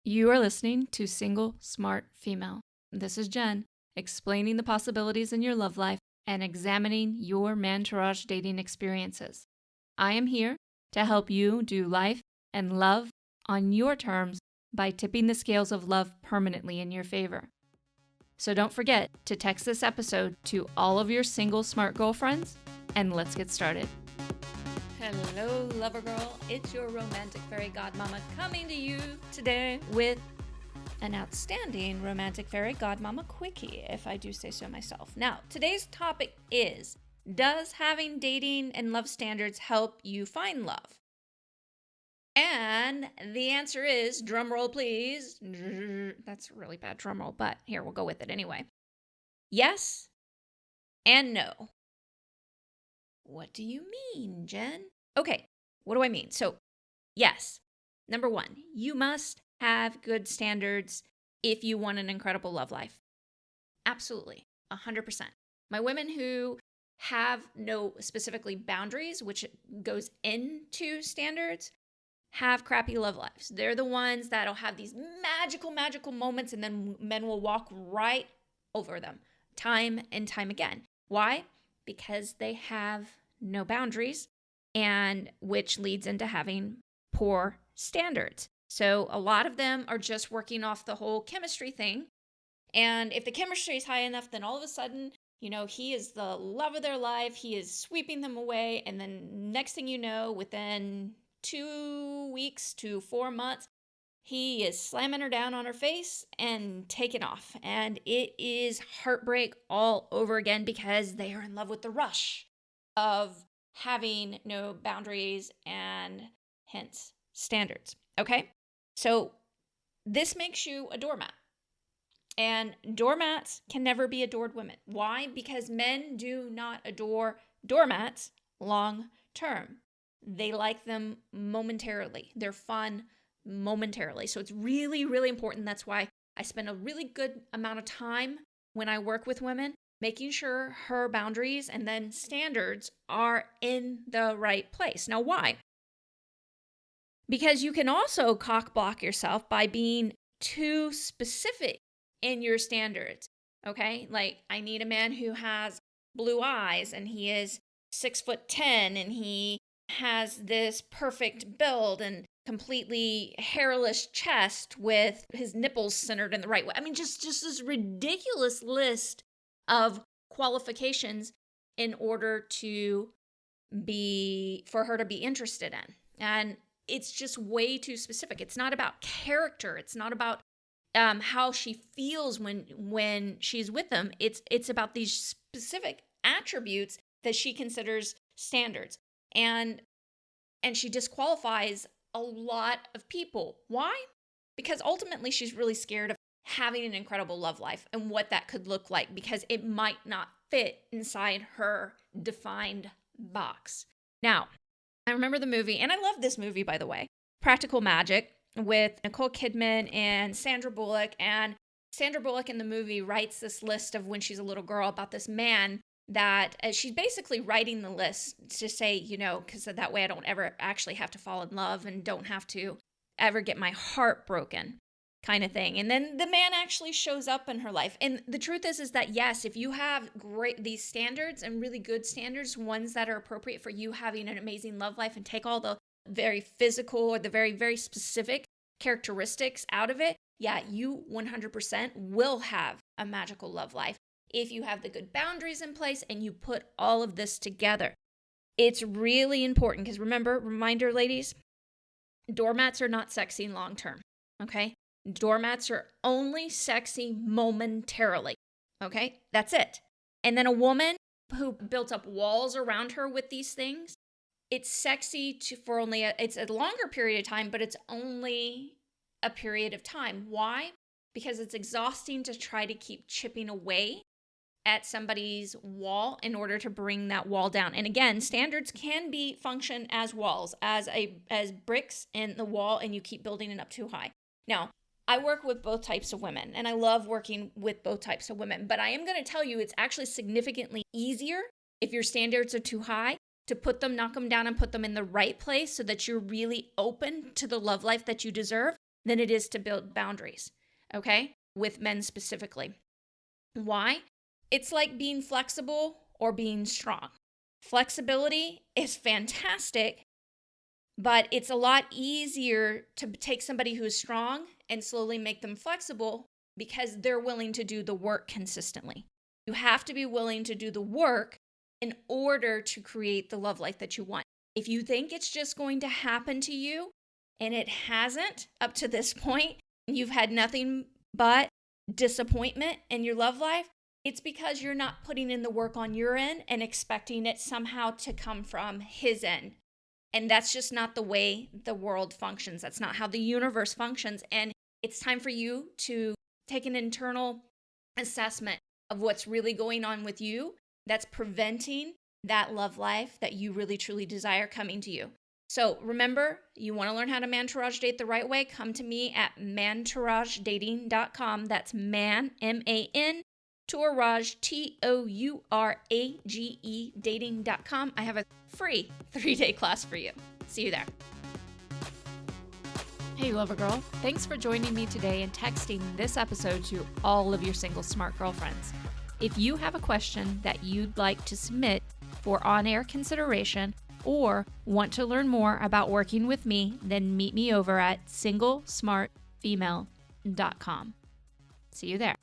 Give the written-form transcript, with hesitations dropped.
You are listening to Single Smart Female. This is Jen, explaining the possibilities in your love life and examining your mantourage dating experiences. I am here to help you do life and love on your terms by tipping the scales of love permanently in your favor. So don't forget to text this episode to all of your single smart girlfriends, and let's get started. Hello, lover girl. It's your romantic fairy godmama coming to you today with an outstanding romantic fairy godmama quickie, if I do say so myself. Now, today's topic is, does having dating and love standards help you find love? And the answer is, drum roll please. That's a really bad drum roll, but here, we'll go with it anyway. Yes and no. What do you mean, Jen? Okay, what do I mean? So, yes, number one, you must have good standards if you want an incredible love life. Absolutely, 100%. My women who have no specifically boundaries, which goes into standards, have crappy love lives. They're the ones that'll have these magical moments, and then men will walk right over them time and time again. Why? Because they have no boundaries, and which leads into having poor standards. So a lot of them are just working off the whole chemistry thing. And if the chemistry is high enough, then all of a sudden, he is the love of their life. He is sweeping them away. And then next thing you know, within 2 weeks to 4 months, he is slamming her down on her face and taking off. And it is heartbreak all over again because they are in love with the rush of having no boundaries and hence standards. Okay? So this makes you a doormat. And doormats can never be adored women. Why? Because men do not adore doormats long term. They like them momentarily. They're fun momentarily. So it's really, really important. That's why I spend a really good amount of time when I work with women, making sure her boundaries and then standards are in the right place. Now, why? Because you can also cock block yourself by being too specific in your standards. Okay? Like, I need a man who has blue eyes and he is 6'10" and he has this perfect build and completely hairless chest with his nipples centered in the right way. I mean, just this ridiculous list of qualifications in order for her to be interested in. And it's just way too specific. It's not about character. It's not about how she feels when she's with them. It's about these specific attributes that she considers standards. And she disqualifies a lot of people. Why? Because ultimately she's really scared of having an incredible love life and what that could look like, because it might not fit inside her defined box. Now, I remember the movie, and I love this movie, by the way, Practical Magic, with Nicole Kidman and Sandra Bullock. And Sandra Bullock in the movie writes this list of when she's a little girl about this man that she's basically writing the list to say, because that way I don't ever actually have to fall in love and don't have to ever get my heart broken, kind of thing. And then the man actually shows up in her life. And the truth is that yes, if you have these standards and really good standards, ones that are appropriate for you having an amazing love life, and take all the very physical or the very, very specific characteristics out of it, yeah, you 100% will have a magical love life if you have the good boundaries in place and you put all of this together. It's really important because reminder, ladies, doormats are not sexy long term, okay? Doormats are only sexy momentarily, okay? That's it. And then a woman who built up walls around her with these things, it's sexy for only it's a longer period of time, but it's only a period of time. Why? Because it's exhausting to try to keep chipping away at somebody's wall in order to bring that wall down. And again, standards can function as walls, as bricks in the wall, and you keep building it up too high. Now, I work with both types of women, and I love working with both types of women, but I am going to tell you it's actually significantly easier if your standards are too high to knock them down and put them in the right place so that you're really open to the love life that you deserve, than it is to build boundaries, okay? With men specifically. Why? It's like being flexible or being strong. Flexibility is fantastic, but it's a lot easier to take somebody who is strong and slowly make them flexible because they're willing to do the work consistently. You have to be willing to do the work in order to create the love life that you want. If you think it's just going to happen to you, and it hasn't up to this point, and you've had nothing but disappointment in your love life, it's because you're not putting in the work on your end and expecting it somehow to come from his end. And that's just not the way the world functions. That's not how the universe functions. And it's time for you to take an internal assessment of what's really going on with you that's preventing that love life that you really truly desire coming to you. So remember, you want to learn how to mantourage date the right way? Come to me at mantouragedating.com. That's man, M-A-N, Tourage, Tourage, dating.com. I have a free 3-day class for you. See you there. Hey, Lover Girl. Thanks for joining me today and texting this episode to all of your single smart girlfriends. If you have a question that you'd like to submit for on-air consideration or want to learn more about working with me, then meet me over at singlesmartfemale.com. See you there.